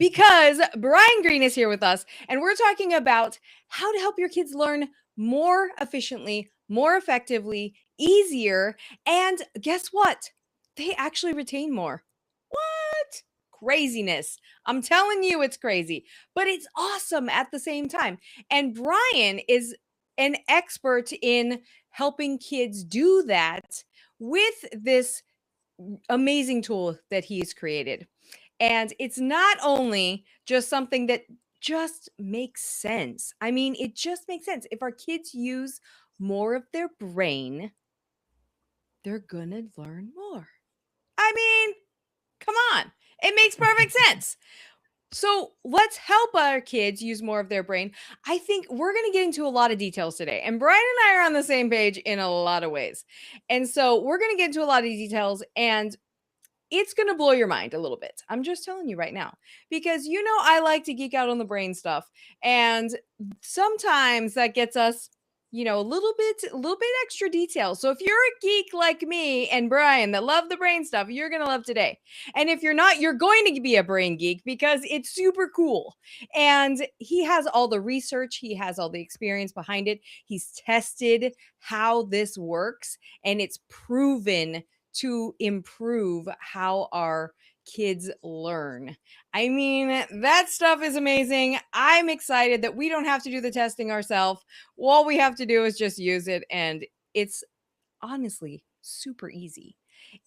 because Bryan Green is here with us, and we're talking about how to help your kids learn more efficiently, more effectively, easier, and guess what? They actually retain more. What? Craziness. I'm telling you, it's crazy, but it's awesome at the same time. And Bryan is an expert in helping kids do that with this amazing tool that he's created. And it's not only just something that just makes sense. I mean, it just makes sense. If our kids use more of their brain, they're going to learn more. I mean, come on. It makes perfect sense. So let's help our kids use more of their brain. I think we're going to get into a lot of details today. And Bryan and I are on the same page in a lot of ways. And so we're going to get into a lot of details, and it's going to blow your mind a little bit. I'm just telling you right now, because I like to geek out on the brain stuff. And sometimes that gets us, a little bit extra detail. So if you're a geek like me and Bryan that love the brain stuff, you're going to love today. And if you're not, you're going to be a brain geek because it's super cool. And he has all the research, he has all the experience behind it. He's tested how this works, and it's proven to improve how our kids learn. I mean, that stuff is amazing. I'm excited that we don't have to do the testing ourselves. All we have to do is just use it, and it's honestly super easy.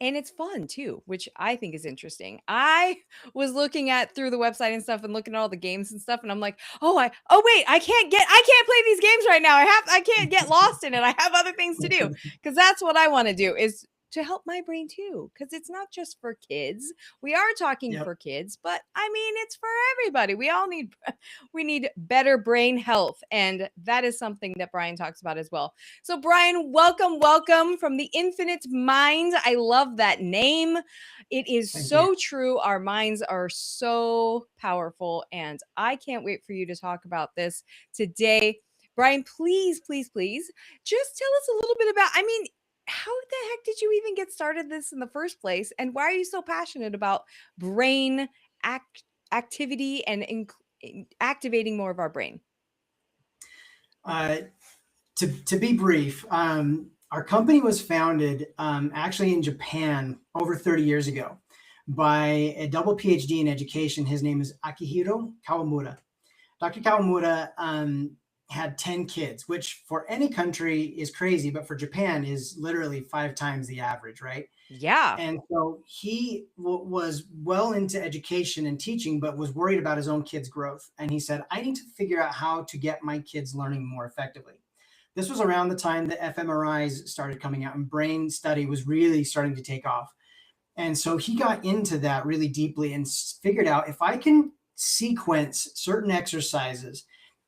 And it's fun too, which I think is interesting. I was looking at through the website and stuff and looking at all the games and stuff, and I'm like, oh wait, I can't play these games right now. I can't get lost in it. I have other things to do, because that's what I want to do, is to help my brain too, because it's not just for kids. We are talking for kids, but I mean, it's for everybody. We need better brain health, and that is something that Bryan talks about as well. So Bryan, welcome from the Infinite Mind. I love that name. It is so true. Our minds are so powerful, and I can't wait for you to talk about this today. Bryan, please just tell us a little bit about, how the heck did you even get started this in the first place? And why are you so passionate about brain activity and activating more of our brain? To be brief, our company was founded actually in Japan over 30 years ago by a double PhD in education. His name is Akihiro Kawamura. Dr. Kawamura had 10 kids, which for any country is crazy, but for Japan is literally 5 times the average, right? Yeah. And so he was well into education and teaching, but was worried about his own kids' growth. And he said, I need to figure out how to get my kids learning more effectively. This was around the time that fMRIs started coming out and brain study was really starting to take off. And so he got into that really deeply and figured out, if I can sequence certain exercises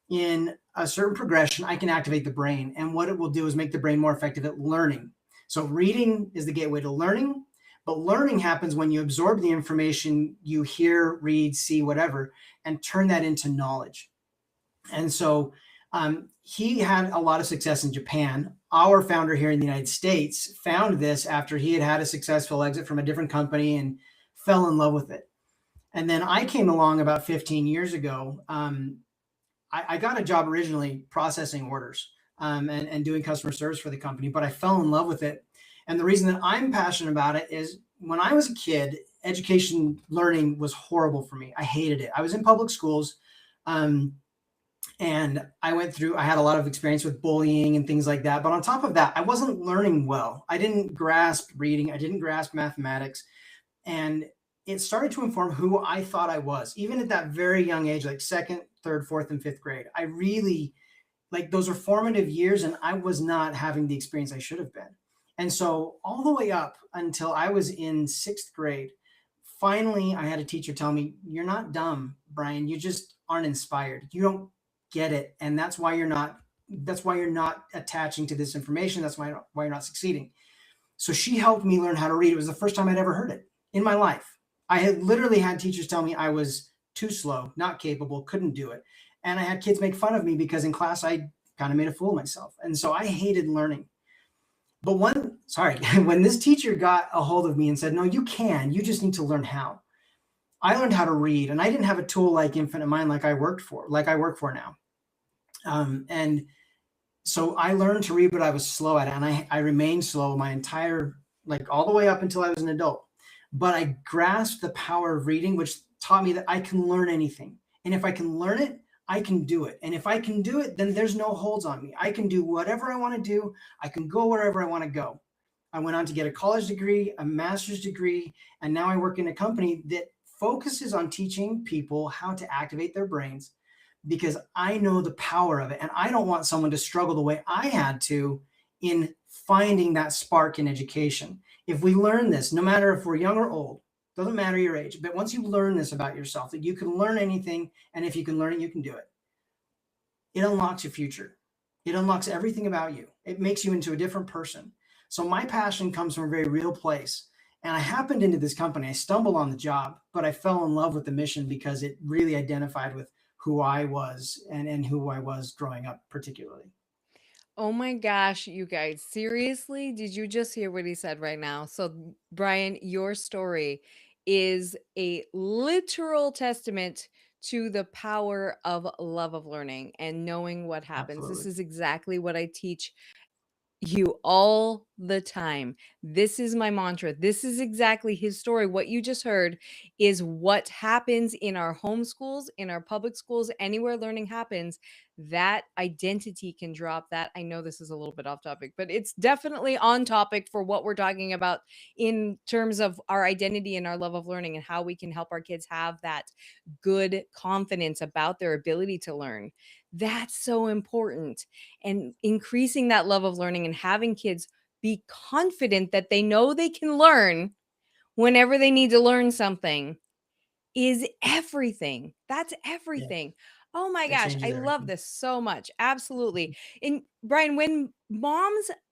in a certain progression, I can activate the brain. And what it will do is make the brain more effective at learning. So reading is the gateway to learning, but learning happens when you absorb the information you hear, read, see, whatever, and turn that into knowledge. And so he had a lot of success in Japan. Our founder here in the United States found this after he had had a successful exit from a different company and fell in love with it. And then I came along about 15 years ago. I got a job originally processing orders and doing customer service for the company, but I fell in love with it. And the reason that I'm passionate about it is when I was a kid, education learning was horrible for me. I hated it. I was in public schools. And I had a lot of experience with bullying and things like that. But on top of that, I wasn't learning well. I didn't grasp reading. I didn't grasp mathematics. And it started to inform who I thought I was, even at that very young age, like 2nd, 3rd, 4th, and 5th grade. I really, those are formative years, and I was not having the experience I should have been. And so all the way up until I was in 6th grade, finally, I had a teacher tell me, you're not dumb, Bryan. You just aren't inspired. You don't get it. And that's why you're not attaching to this information. That's why you're not succeeding. So she helped me learn how to read. It was the first time I'd ever heard it in my life. I had literally had teachers tell me I was too slow, not capable, couldn't do it. And I had kids make fun of me because in class, I kind of made a fool of myself. And so I hated learning. But when this teacher got a hold of me and said, no, you just need to learn how. I learned how to read, and I didn't have a tool like Infinite Mind like I work for now. And so I learned to read, but I was slow at it, and I remained slow my entire, like, all the way up until I was an adult. But I grasped the power of reading, which taught me that I can learn anything, and if I can learn it, I can do it. And if I can do it, then there's no holds on me. I can do whatever I want to do. I can go wherever I want to go. I went on to get a college degree, a master's degree, and now I work in a company that focuses on teaching people how to activate their brains, because I know the power of it. And I don't want someone to struggle the way I had to in finding that spark in education. If we learn this, no matter if we're young or old, doesn't matter your age, but once you learn this about yourself, that you can learn anything, and if you can learn it, you can do it. It unlocks your future. It unlocks everything about you. It makes you into a different person. So my passion comes from a very real place. And I happened into this company. I stumbled on the job, but I fell in love with the mission because it really identified with who I was, and who I was growing up, particularly. Oh my gosh, you guys, seriously? Did you just hear what he said right now? So, Brian, your story is a literal testament to the power of love of learning and knowing what happens. This Absolutely. is exactly what I teach you all the time. This is my mantra. This is exactly his story. What you just heard is what happens in our homeschools, in our public schools, anywhere learning happens. That identity can drop. That, I know this is a little bit off topic, but it's definitely on topic for what we're talking about in terms of our identity and our love of learning and how we can help our kids have that good confidence about their ability to learn. That's so important, and increasing that love of learning and having kids be confident that they know they can learn whenever they need to learn something is everything. That's Yeah. everything. Oh my It gosh, changes I love everything. this so much. Absolutely. And Brian, when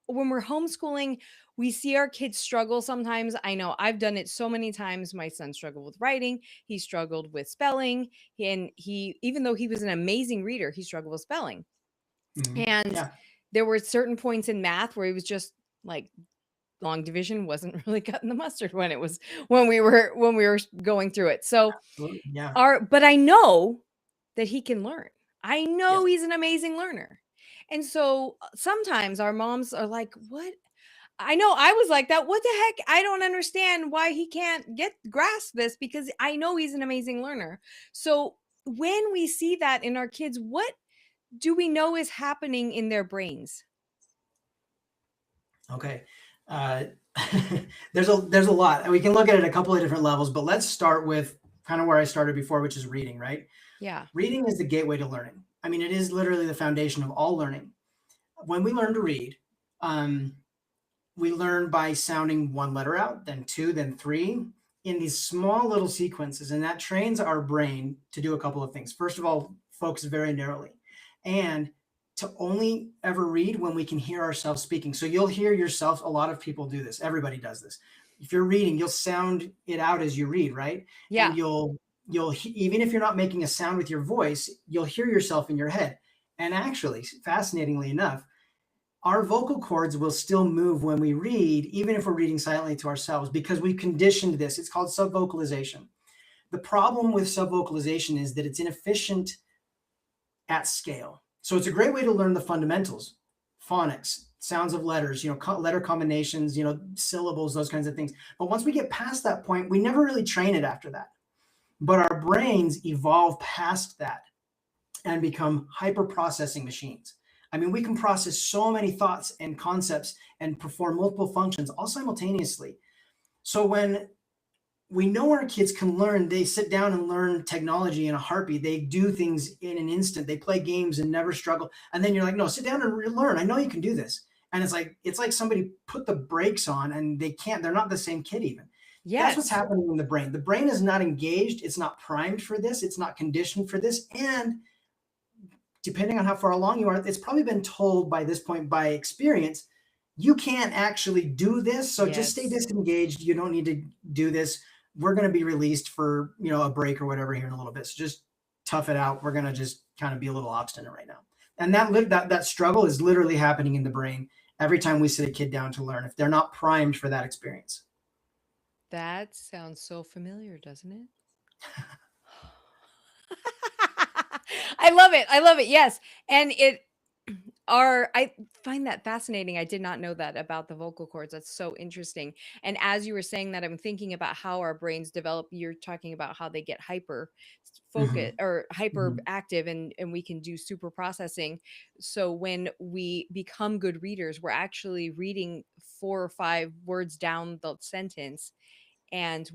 we're homeschooling, we see our kids struggle sometimes. I know I've done it so many times. My son struggled with writing, he struggled with spelling, and he, even though he was an amazing reader, he struggled with spelling. And Yeah. there were certain points in math where he was just like, long division wasn't really cutting the mustard when we were going through it. So Absolutely. Yeah. our but I know that he can learn. I know Yes. he's an amazing learner. And so sometimes our moms are like, "What?" I know I was like that. What the heck? I don't understand why he can't get grasp this because I know he's an amazing learner. So when we see that in our kids, what do we know is happening in their brains? Okay. Uh, there's a lot, and we can look at it a couple of different levels. But let's start with kind of where I started before, which is reading. Right. Yeah. Reading is the gateway to learning. I mean, it is literally the foundation of all learning. When we learn to read, um, we learn by sounding one letter out, then two, then three, in these small little sequences. And that trains our brain to do a couple of things. First of all, focus very narrowly, and to only ever read when we can hear ourselves speaking. So you'll hear yourself. A lot of people do this. Everybody does this. If you're reading, you'll sound it out as you read, right? And Yeah. even if you're not making a sound with your voice, you'll hear yourself in your head. And actually, fascinatingly enough, our vocal cords will still move when we read, even if we're reading silently to ourselves, because we've conditioned this. It's called subvocalization. The problem with subvocalization is that it's inefficient at scale. So it's a great way to learn the fundamentals, phonics, sounds of letters, letter combinations, syllables, those kinds of things. But once we get past that point, we never really train it after that. But our brains evolve past that and become hyper processing machines. I mean, we can process so many thoughts and concepts and perform multiple functions all simultaneously. So when we know our kids can learn, they sit down and learn technology in a heartbeat. They do things in an instant. They play games and never struggle. And then you're like, no, sit down and learn. I know you can do this. And it's like somebody put the brakes on, and they can't. They're not the same kid even. That's what's Yes. happening in the brain. The brain is not engaged. It's not primed for this. It's not conditioned for this. And depending on how far along you are, it's probably been told by this point by experience, you can't actually do this. So just stay Yes. disengaged. You don't need to do this. We're going to be released for, a break or whatever here in a little bit. So just tough it out. We're going to just kind of be a little obstinate right now. And that struggle is literally happening in the brain every time we sit a kid down to learn, if they're not primed for that experience. That sounds so familiar, doesn't it? I love it. I love it. Yes. And I find that fascinating. I did not know that about the vocal cords. That's so interesting. And as you were saying that, I'm thinking about how our brains develop. You're talking about how they get hyper focus Hmm. or hyper Hmm. active, and we can do super processing. So when we become good readers, we're actually reading 4 or 5 words down the sentence, and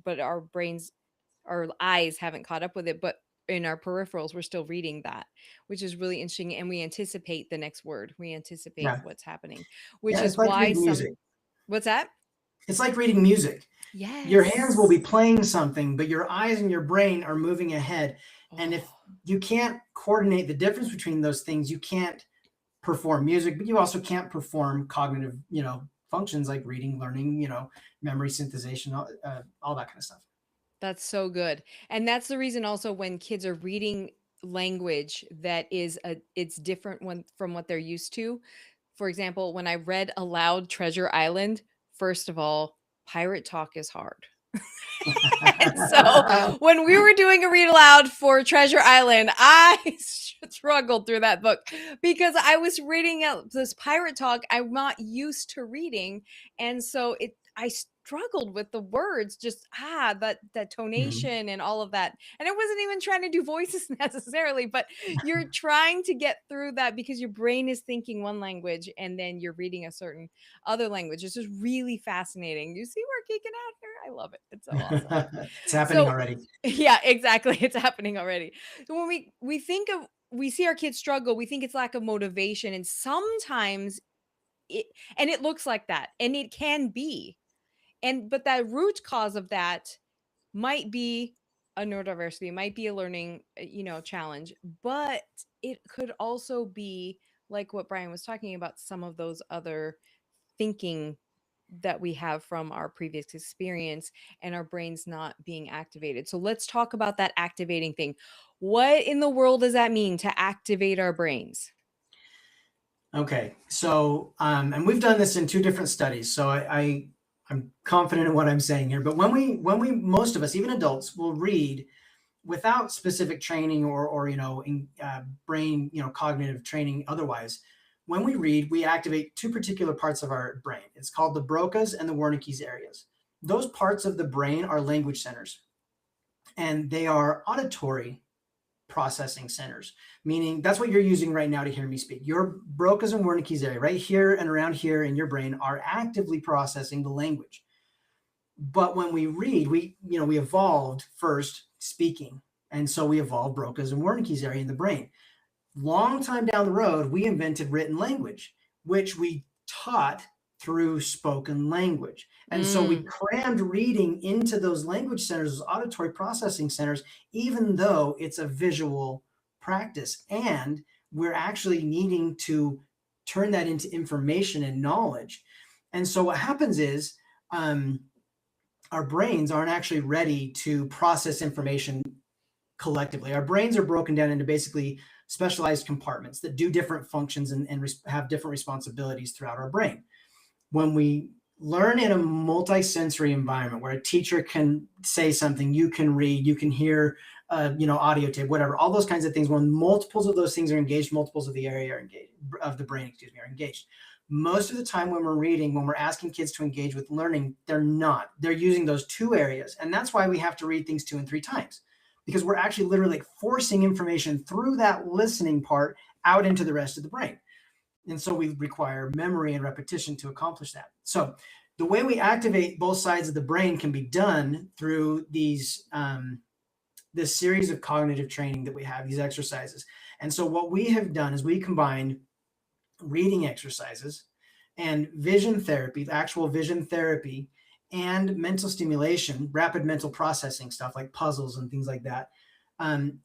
but our brains, our eyes haven't caught up with it, but in our peripherals we're still reading that, which is really interesting, and we anticipate the next word, we anticipate Yeah. what's happening, which Yeah. It's is like why reading some music. what's that? It's like reading music. Your hands will be Yes. playing something, but your eyes and your brain are moving ahead. And if Oh, you can't coordinate the difference between those things, you can't perform music, but you also can't perform cognitive, functions like reading, learning, memory synthesization, all that kind of stuff. that's so good. And that's the reason also when kids are reading language that is it's different from what they're used to. For example, when I read aloud Treasure Island, first of all, pirate talk is hard. And so when we were doing a read aloud for Treasure Island, I struggled through that book because I was reading out this pirate talk I'm not used to reading. And so I struggled with the words, just that Mhm. tonation and all of that. And I wasn't even trying to do voices necessarily, but you're trying to get through that because your brain is thinking one language and then you're reading a certain other language. It's just really fascinating. You see, we're geeking out here. I love it. It's so awesome. It's happening So already. yeah, exactly. It's happening already. So when we see our kids struggle, we think it's lack of motivation, and sometimes it looks like that, and it can be. And but that root cause of that might be a neurodiversity, might be a learning, challenge, but it could also be like what Brian was talking about, some of those other thinking that we have from our previous experience and our brains not being activated. So let's talk about that activating thing. What in the world does that mean to activate our brains? Okay, so and we've done this in two different studies, so I'm confident in what I'm saying here. But when we most of us, even adults, will read without specific training or brain cognitive training otherwise. When we read, we activate two particular parts of our brain. It's called the Broca's and the Wernicke's areas. Those parts of the brain are language centers, and they are auditory processing centers, meaning that's what you're using right now to hear me speak. Your Broca's and Wernicke's area right here and around here in your brain are actively processing the language. But when we read, we evolved first speaking. And so we evolved Broca's and Wernicke's area in the brain. Long time down the road, we invented written language, which we taught through spoken language. And so we Mm, crammed reading into those language centers, those auditory processing centers, even though it's a visual practice. And we're actually needing to turn that into information and knowledge. And so what happens is um, our brains aren't actually ready to process information collectively. Our brains are broken down into basically specialized compartments that do different functions and have different responsibilities throughout our brain. When we learn in a multi-sensory environment where a teacher can say something, you can read, you can hear, audio tape, whatever, all those kinds of things. When multiples of those things are engaged, multiples of the area are engaged, of the brain, are engaged. Most of the time when we're reading, when we're asking kids to engage with learning, they're not. They're using those two areas. And that's why we have to read things 2 and 3 times, because we're actually literally forcing information through that listening part out into the rest of the brain. And so we require memory and repetition to accomplish that. So the way we activate both sides of the brain can be done through this series of cognitive training that we have, these exercises. And so what we have done is we combined reading exercises and vision therapy, the actual vision therapy, and mental stimulation, rapid mental processing stuff like puzzles and things like that,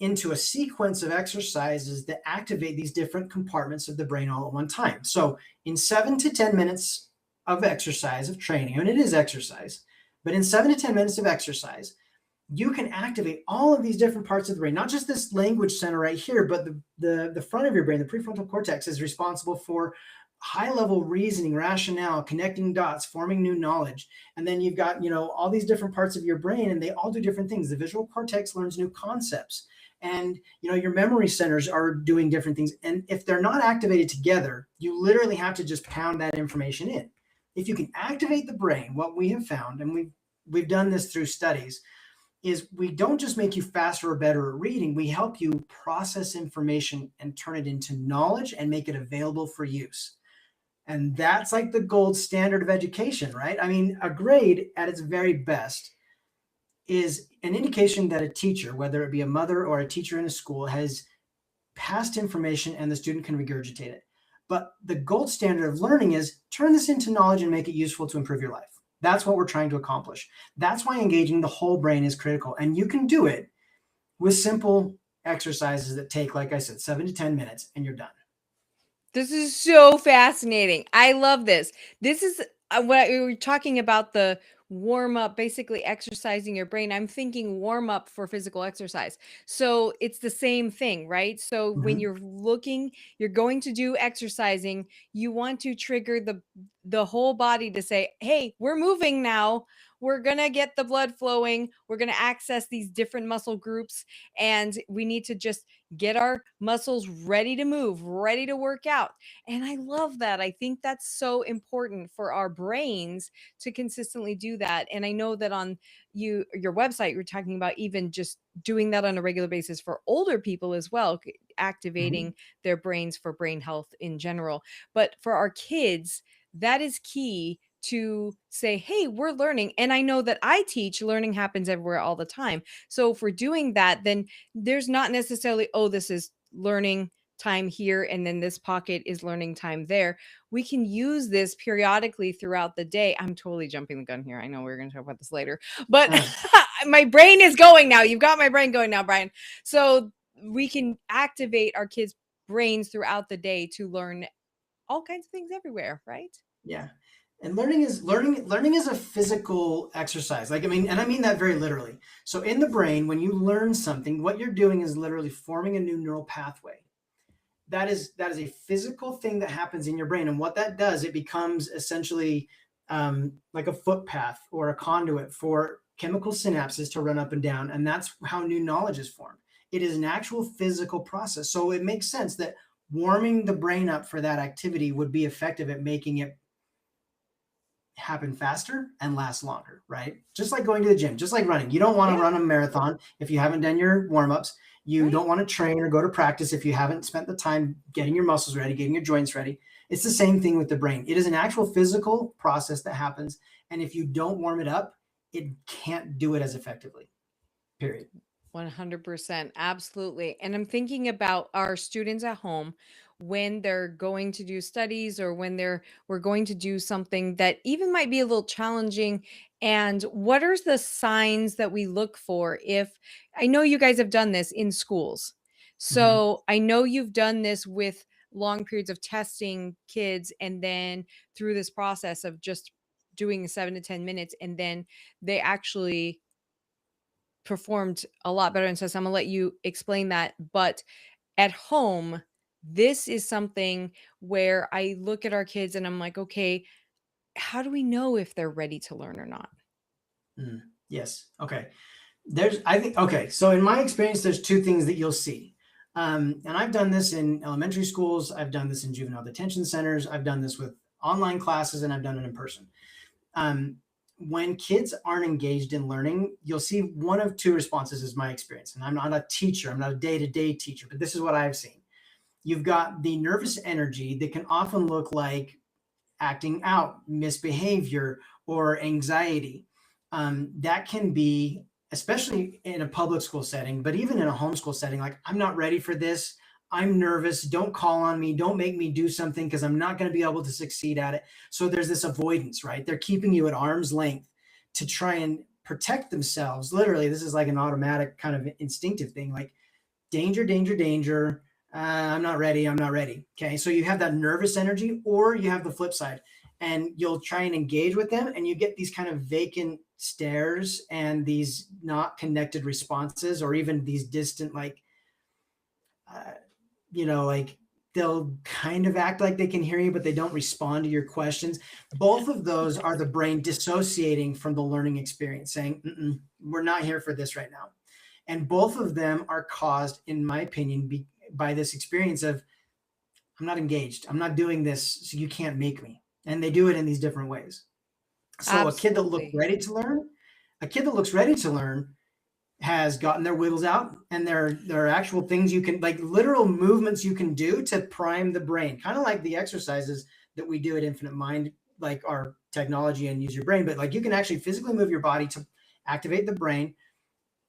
into a sequence of exercises that activate these different compartments of the brain all at one time. So, in 7 to 10 minutes of exercise, of training, and it is exercise, but in 7 to 10 minutes of exercise, you can activate all of these different parts of the brain, not just this language center right here, but the front of your brain, the prefrontal cortex, is responsible for high level reasoning, rationale, connecting dots, forming new knowledge. And then you've got, all these different parts of your brain, and they all do different things. The visual cortex learns new concepts, and your memory centers are doing different things. And if they're not activated together, you literally have to just pound that information in. If you can activate the brain, what we have found, and we've done this through studies, is we don't just make you faster or better at reading, we help you process information and turn it into knowledge and make it available for use. And that's like the gold standard of education, right? I mean, a grade at its very best is an indication that a teacher, whether it be a mother or a teacher in a school, has passed information and the student can regurgitate it. But the gold standard of learning is turn this into knowledge and make it useful to improve your life. That's what we're trying to accomplish. That's why engaging the whole brain is critical. And you can do it with simple exercises that take, like I said, 7 to 10 minutes, and you're done. This is so fascinating. I love this. This is what we were talking about, the warm up, basically exercising your brain. I'm thinking warm up for physical exercise. So it's the same thing, right? So when Mhm. you're going to do exercising, you want to trigger the whole body to say, "Hey, we're moving now. We're going to get the blood flowing. We're going to access these different muscle groups, and we need to just get our muscles ready to move, ready to work out." And I love that. I think that's so important for our brains to consistently do that. And I know that on your website, you're talking about even just doing that on a regular basis for older people as well, activating Mhm. their brains for brain health in general. But for our kids, that is key to say, "Hey, we're learning." And I know that I teach learning happens everywhere all the time. So if we're doing that, then there's not necessarily, "Oh, this is learning time here and then this pocket is learning time there." We can use this periodically throughout the day. I'm totally jumping the gun here. I know we're going to talk about this later, but Uh, my brain is going now. You've got my brain going now, Bryan. So we can activate our kids' brains throughout the day to learn all kinds of things everywhere, right? yeah. And learning is a physical exercise. Like, I mean, and I mean that very literally. So in the brain, when you learn something, what you're doing is literally forming a new neural pathway. That is a physical thing that happens in your brain. And what that does, it becomes essentially like a footpath or a conduit for chemical synapses to run up and down. And that's how new knowledge is formed. It is an actual physical process. So it makes sense that warming the brain up for that activity would be effective at making it happen faster and last longer, right? Just like going to the gym, just like running. You don't want to Yeah, run a marathon if you haven't done your warm-ups. You right. don't want to train or go to practice if you haven't spent the time getting your muscles ready, getting your joints ready. It's the same thing with the brain. It is an actual physical process that happens. And if you don't warm it up, it can't do it as effectively, period. 100%. Absolutely. And I'm thinking about our students at home when they're going to do studies or when we're going to do something that even might be a little challenging. And what are the signs that we look for? If I know you guys have done this in schools. Mhm. So I know you've done this with long periods of testing kids and then through this process of just doing 7 to 10 minutes, and then they actually performed a lot better, and so I'm gonna let you explain that. But at home, this is something where I look at our kids and I'm like, "Okay, how do we know if they're ready to learn or not?" Mm. Yes. Okay. I think, okay. So in my experience, there's two things that you'll see. And I've done this in elementary schools. I've done this in juvenile detention centers. I've done this with online classes, and I've done it in person. Um, when kids aren't engaged in learning, you'll see one of two responses is my experience. And I'm not a teacher. I'm not a day-to-day teacher, but this is what I've seen. You've got the nervous energy that can often look like acting out, misbehavior, or anxiety. That can be, especially in a public school setting, but even in a homeschool setting, like, I'm not ready for this. I'm nervous. Don't call on me. Don't make me do something because I'm not going to be able to succeed at it. So there's this avoidance, right? They're keeping you at arm's length to try and protect themselves. Literally, this is like an automatic kind of instinctive thing, like danger, danger, danger. I'm not ready. I'm not ready. Okay. So you have that nervous energy, or you have the flip side, and you'll try and engage with them, and you get these kind of vacant stares and these not connected responses, or even these distant, like, uh, like they'll kind of act like they can hear you, but they don't respond to your questions. Both of those are the brain dissociating from the learning experience, saying, we're not here for this right now. And both of them are caused, in my opinion, by this experience of, I'm not engaged. I'm not doing this, so you can't make me. And they do it in these different ways. So a kid that looks Absolutely. ready to learn has gotten their wiggles out, and there are actual things you can, like literal movements you can do to prime the brain, kind of like the exercises that we do at Infinite Mind, like our technology and use your brain, but like you can actually physically move your body to activate the brain,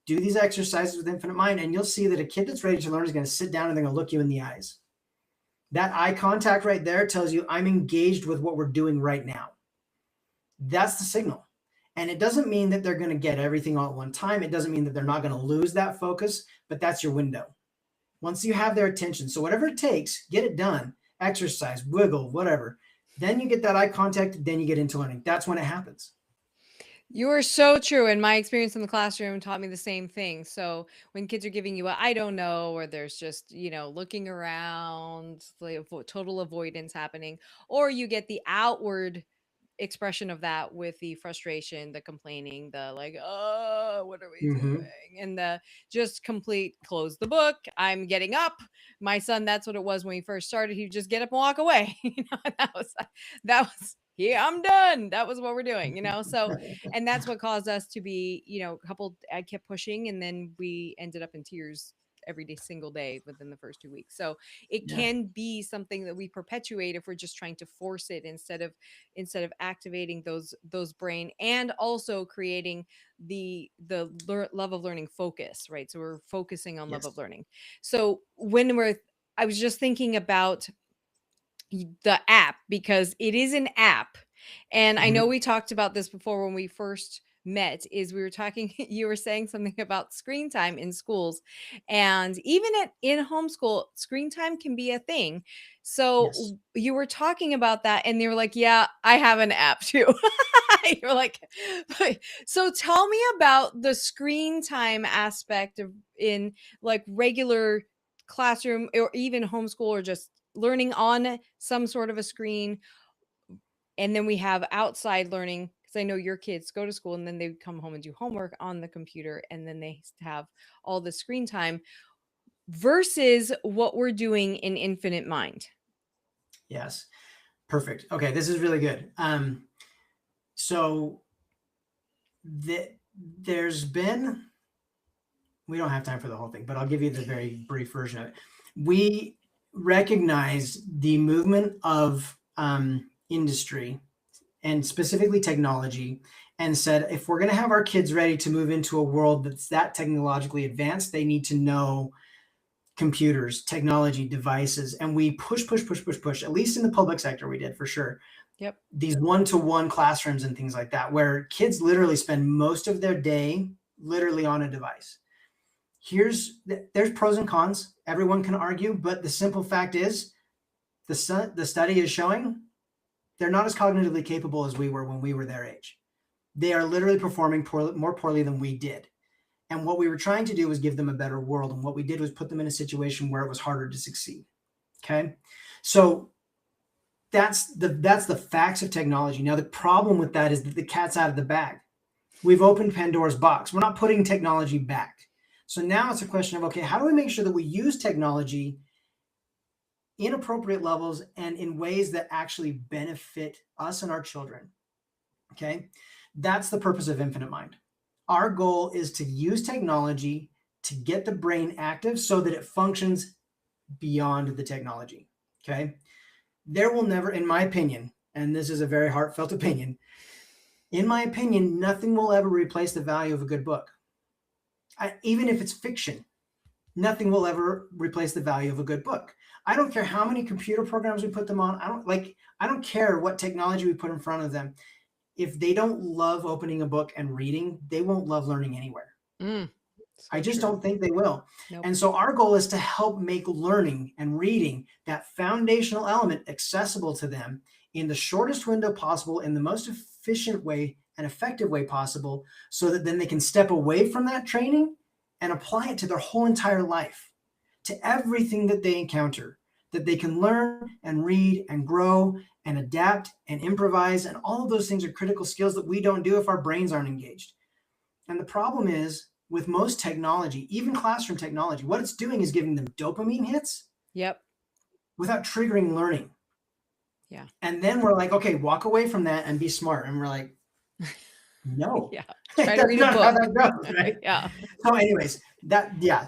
do these exercises with Infinite Mind, and you'll see that a kid that's ready to learn is going to sit down and they're going to look you in the eyes. That eye contact right there tells you I'm engaged with what we're doing right now. That's the signal. And it doesn't mean that they're going to get everything all at one time. It doesn't mean that they're not going to lose that focus, but that's your window. Once you have their attention, so whatever it takes, get it done, exercise, wiggle, whatever. Then you get that eye contact, then you get into learning. That's when it happens. You are so true. And my experience in the classroom taught me the same thing. So when kids are giving you a I don't know, or there's just, looking around, like total avoidance happening, or you get the outward expression of that with the frustration, the complaining, the like, oh, what are we Mm-hmm. doing? And the just complete close the book. I'm getting up. My son, that's what it was when he first started. He'd just get up and walk away. That was yeah, I'm done. That was what we're doing. So, and that's what caused us to be, I kept pushing, and then we ended up in tears every single day within the first 2 weeks. So it Yeah. can be something that we perpetuate if we're just trying to force it instead of activating those brain, and also creating the love of learning focus, right? So we're focusing on love Yes. of learning. So I was just thinking about the app, because it is an app. And I know Mm-hmm. we talked about this before when we first met, is we were talking you were saying something about screen time in schools, and even in homeschool, screen time can be a thing. So Yes. you were talking about that, and they were like, yeah, I have an app too. You're like, so tell me about the screen time aspect of in like regular classroom or even homeschool, or just learning on some sort of a screen. And then we have outside learning, because I know your kids go to school and then they come home and do homework on the computer, and then they have all the screen time versus what we're doing in Infinite Mind. Yes. Perfect. Okay, this is really good. So there's been, we don't have time for the whole thing, but I'll give you the very brief version of it. We recognized the movement of industry, and specifically technology, and said, if we're going to have our kids ready to move into a world that's that technologically advanced, they need to know computers, technology, devices. And we push, at least in the public sector, we did for sure. Yep. These one-to-one classrooms and things like that, where kids literally spend most of their day literally on a device. There's pros and cons. Everyone can argue, but the simple fact is the study is showing they're not as cognitively capable as we were when we were their age. They are literally performing more poorly than we did. And what we were trying to do was give them a better world. And what we did was put them in a situation where it was harder to succeed. Okay. So that's the facts of technology. Now, the problem with that is that the cat's out of the bag. We've opened Pandora's box. We're not putting technology back. So now it's a question of, okay, how do we make sure that we use technology in appropriate levels and in ways that actually benefit us and our children? Okay. That's the purpose of Infinite Mind. Our goal is to use technology to get the brain active so that it functions beyond the technology. Okay. There will never, in my opinion, and this is a very heartfelt opinion, in my opinion, nothing will ever replace the value of a good book. Even if it's fiction, nothing will ever replace the value of a good book. I don't care how many computer programs we put them on. I don't care what technology we put in front of them. If they don't love opening a book and reading, they won't love learning anywhere. I just don't think they will. Nope. And so our goal is to help make learning and reading, that foundational element, accessible to them in the shortest window possible, in the most efficient way and effective way possible, so that then they can step away from that training and apply it to their whole entire life, to everything that they encounter. that they can learn and read and grow and adapt and improvise. And all of those things are critical skills that we don't do if our brains aren't engaged. And the problem is with most technology, even classroom technology, what it's doing is giving them dopamine hits Yep. without triggering learning. Yeah. And then we're like, okay, walk away from that and be smart. And we're like, no, Yeah. Try to that's read a not how book. that goes, right? Yeah. So anyways,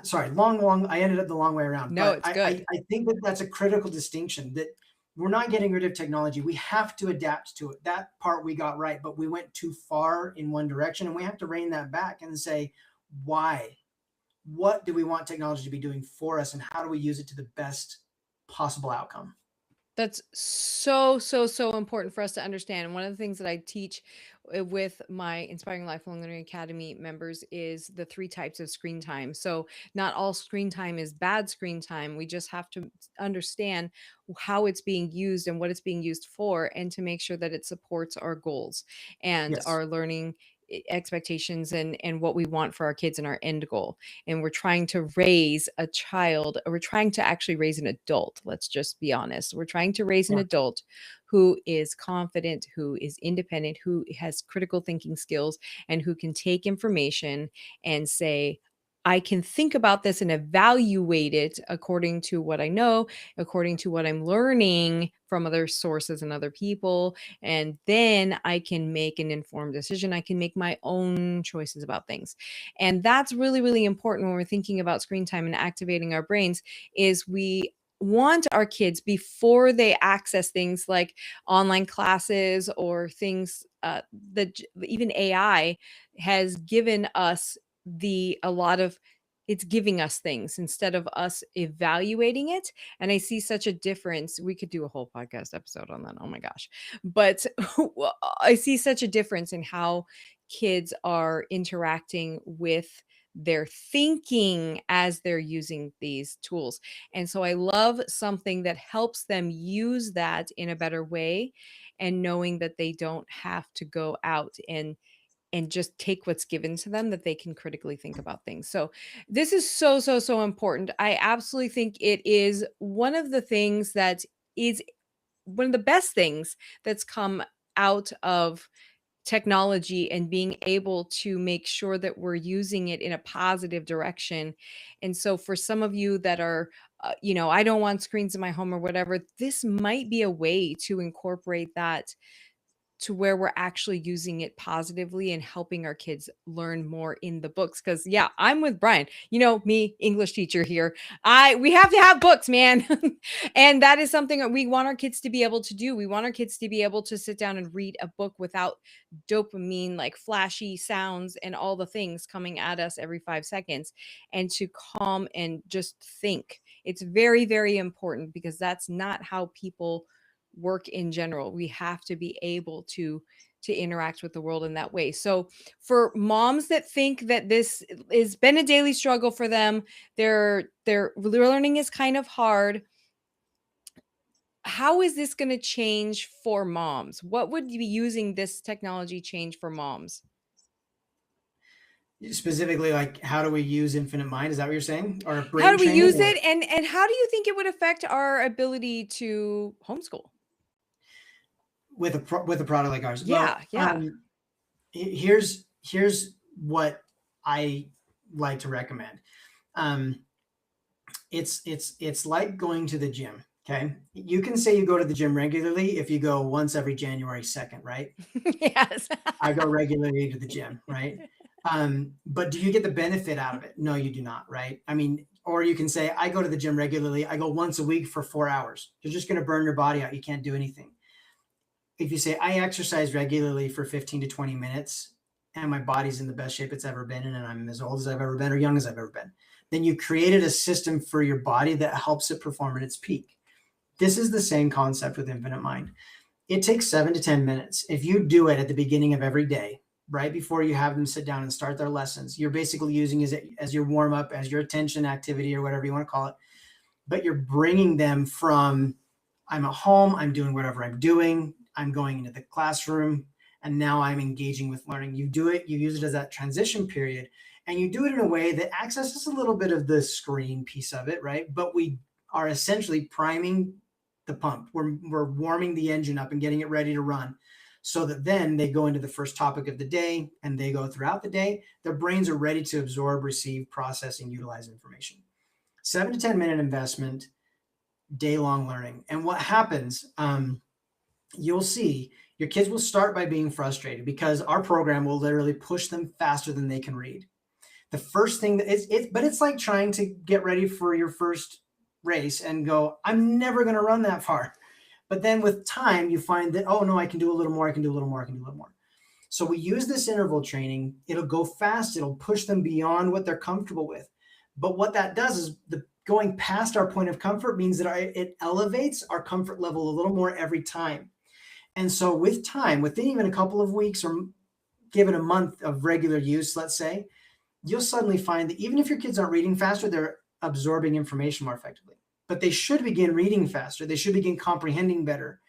sorry, long, I ended up the long way around. No, But it's good. I think that that's a critical distinction, that we're not getting rid of technology. We have to adapt to it. That part we got right, but we went too far in one direction, and we have to rein that back and say, why? What do we want technology to be doing for us, and how do we use it to the best possible outcome? That's so, so, so important for us to understand. And one of the things that I teach with my Inspiring Lifelong Learning Academy members is the 3 types of screen time. So, not all screen time is bad screen time. We just have to understand how it's being used and what it's being used for, and to make sure that it supports our goals and Yes. our learning expectations and what we want for our kids and our end goal. And we're trying to raise a child, or we're trying to actually raise an adult. Let's just be honest. We're trying to raise an Yeah. adult who is confident, who is independent, who has critical thinking skills, and who can take information and say, I can think about this and evaluate it according to what I know, according to what I'm learning from other sources and other people. And then I can make an informed decision. I can make my own choices about things. And that's really, really important when we're thinking about screen time and activating our brains. Is we want our kids, before they access things like online classes or things that even AI has given us, a lot of, it's giving us things instead of us evaluating it. And I see such a difference. We could do a whole podcast episode on that. Oh my gosh. But I see such a difference in how kids are interacting with their thinking as they're using these tools. And so I love something that helps them use that in a better way, and knowing that they don't have to go out and just take what's given to them, that they can critically think about things. So this is so, so, so important. I absolutely think it is one of the things that is one of the best things that's come out of technology, and being able to make sure that we're using it in a positive direction. And so for some of you that are, I don't want screens in my home or whatever, this might be a way to incorporate that to where we're actually using it positively and helping our kids learn more in the books. Because yeah, I'm with Brian. Me, English teacher here. We have to have books, man. And that is something that we want our kids to be able to do. We want our kids to be able to sit down and read a book without dopamine, like flashy sounds and all the things coming at us every 5 seconds, and to calm and just think. It's very, very important, because that's not how people work in general. We have to be able to interact with the world in that way. So for moms that think that this has been a daily struggle for them, their learning is kind of hard, how is this going to change for moms? What would you be using this technology change for moms? Specifically, like, how do we use Infinite Mind? Is that what you're saying? Or How brain do we training? use it, and how do you think it would affect our ability to homeschool? With a product like ours? Yeah, Well, yeah. here's what I like to recommend. Um, it's like going to the gym. Okay, you can say you go to the gym regularly if you go once every January 2nd, right? Yes. I go regularly to the gym, right? But do you get the benefit out of it? No, you do not, right? I mean, or you can say, I go to the gym regularly. I go once a week for 4 hours. You're just going to burn your body out. You can't do anything. If you say, I exercise regularly for 15 to 20 minutes and my body's in the best shape it's ever been in, and I'm as old as I've ever been or young as I've ever been, then you created a system for your body that helps it perform at its peak. This is the same concept with Infinite Mind. It takes 7 to 10 minutes. If you do it at the beginning of every day, right before you have them sit down and start their lessons, you're basically using it as your warm up, as your attention activity, or whatever you want to call it. But you're bringing them from, I'm at home, I'm doing whatever I'm doing, I'm going into the classroom, and now I'm engaging with learning. You do it, you use it as that transition period, and you do it in a way that accesses a little bit of the screen piece of it, right? But we are essentially priming the pump. We're warming the engine up and getting it ready to run so that then they go into the first topic of the day and they go throughout the day. Their brains are ready to absorb, receive, process, and utilize information. 7 to 10 minute investment, day long learning. And what happens, you'll see your kids will start by being frustrated because our program will literally push them faster than they can read. The first thing that but it's like trying to get ready for your first race and go, I'm never going to run that far. But then with time, you find that, oh no, I can do a little more. I can do a little more. I can do a little more. So we use this interval training. It'll go fast. It'll push them beyond what they're comfortable with. But what that does is going past our point of comfort means that it elevates our comfort level a little more every time. And so with time, within even a couple of weeks or given a month of regular use, let's say, you'll suddenly find that even if your kids aren't reading faster, they're absorbing information more effectively. But they should begin reading faster. They should begin comprehending better.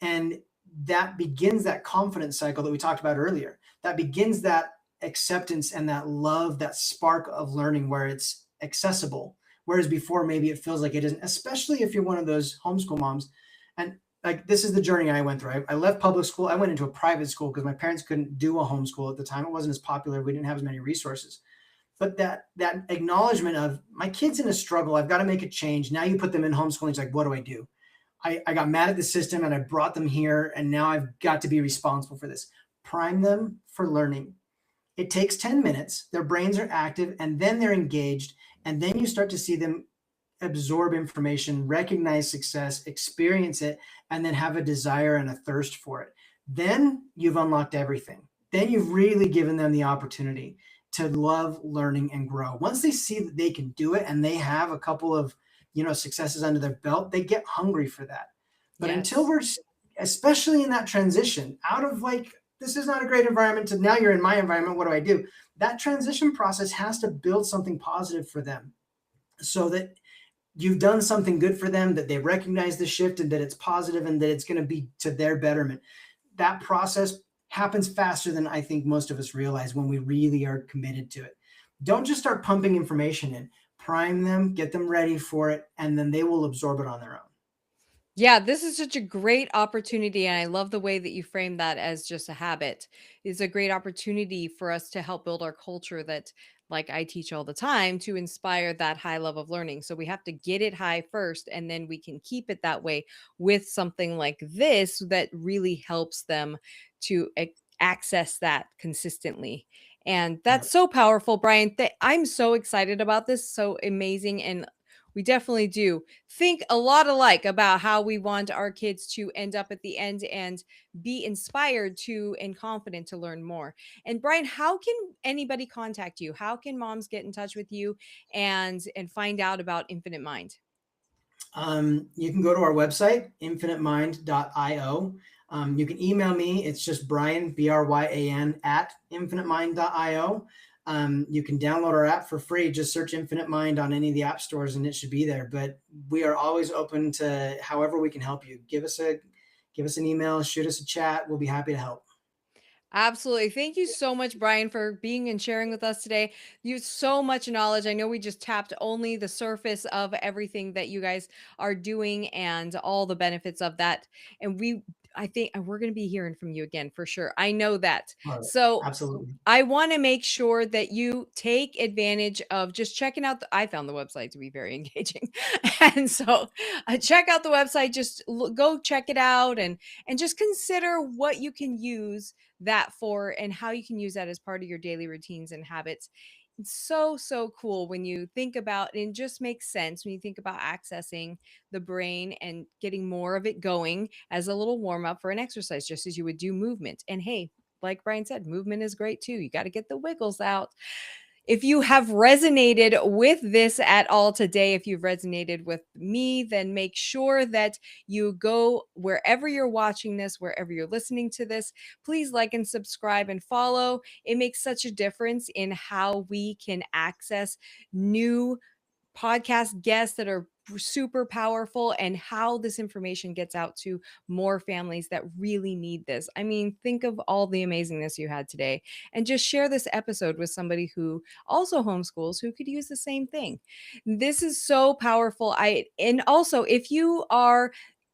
And that begins that confidence cycle that we talked about earlier. That begins that acceptance and that love, that spark of learning where it's accessible. Whereas before, maybe it feels like it isn't, especially if you're one of those homeschool moms. And like, this is the journey I went through. I left public school. I went into a private school because my parents couldn't do a homeschool at the time. It wasn't as popular. We didn't have as many resources. But that acknowledgement of my kid's in a struggle, I've got to make a change. Now you put them in homeschooling. It's like, what do I do? I got mad at the system and I brought them here, and now I've got to be responsible for this. Prime them for learning. It takes 10 minutes. Their brains are active and then they're engaged. And then you start to see them absorb information, recognize success, experience it, and then have a desire and a thirst for it. Then you've unlocked everything. Then you've really given them the opportunity to love learning and grow. Once they see that they can do it and they have a couple of successes under their belt, they get hungry for that. But until we're, especially in that transition out of like, this is not a great environment to now you're in my environment, what do I do? That transition process has to build something positive for them so that you've done something good for them, that they recognize the shift and that it's positive and that it's going to be to their betterment. That process happens faster than I think most of us realize when we really are committed to it. Don't just start pumping information in. Prime them, get them ready for it, and then they will absorb it on their own. Yeah, this is such a great opportunity, and I love the way that you frame that as just a habit. It's a great opportunity for us to help build our culture that, like I teach all the time, to inspire that high level of learning. So we have to get it high first, and then we can keep it that way with something like this that really helps them to access that consistently. And Yep. that's so powerful, Brian. I'm so excited about this. So amazing. And we definitely do think a lot alike about how we want our kids to end up at the end and be inspired to and confident to learn more. And Brian, how can anybody contact you? How can moms get in touch with you and find out about Infinite Mind? You can go to our website, infinitemind.io. You can email me. It's just Bryan, Bryan, at infinitemind.io. You can download our app for free. Just search Infinite Mind on any of the app stores and it should be there. But we are always open to however we can help you. Give us an email, shoot us a chat. We'll be happy to help. Absolutely. Thank you so much, Brian, for being and sharing with us today. You have so much knowledge. I know we just tapped only the surface of everything that you guys are doing and all the benefits of that. And I think we're going to be hearing from you again for sure. I know that. All right. So Absolutely. I want to make sure that you take advantage of just checking out I found the website to be very engaging. And so check out the website, just go check it out and just consider what you can use that for and how you can use that as part of your daily routines and habits. It's so cool when you think about, and it just makes sense when you think about accessing the brain and getting more of it going as a little warm up for an exercise, just as you would do movement. And hey, like Brian said, movement is great too. You got to get the wiggles out. If you have resonated with this at all today, if you've resonated with me, then make sure that you go wherever you're watching this, wherever you're listening to this. Please like and subscribe and follow. It makes such a difference in how we can access new podcast guests that are super powerful, and how this information gets out to more families that really need this. I mean, think of all the amazingness you had today, and just share this episode with somebody who also homeschools who could use the same thing. This is so powerful. And also, if you are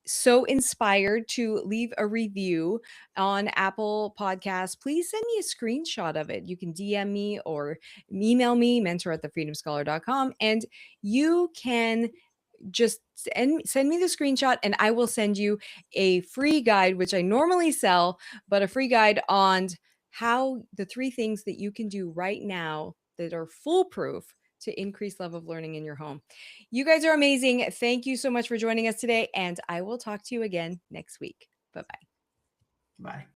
so inspired to leave a review on Apple Podcasts, please send me a screenshot of it. You can DM me or email me, mentor@thefreedomscholar.com, and you can just send me the screenshot, and I will send you a free guide, which I normally sell, but a free guide on how the 3 things that you can do right now that are foolproof to increase level of learning in your home. You guys are amazing. Thank you so much for joining us today, and I will talk to you again next week. Bye-bye. Bye.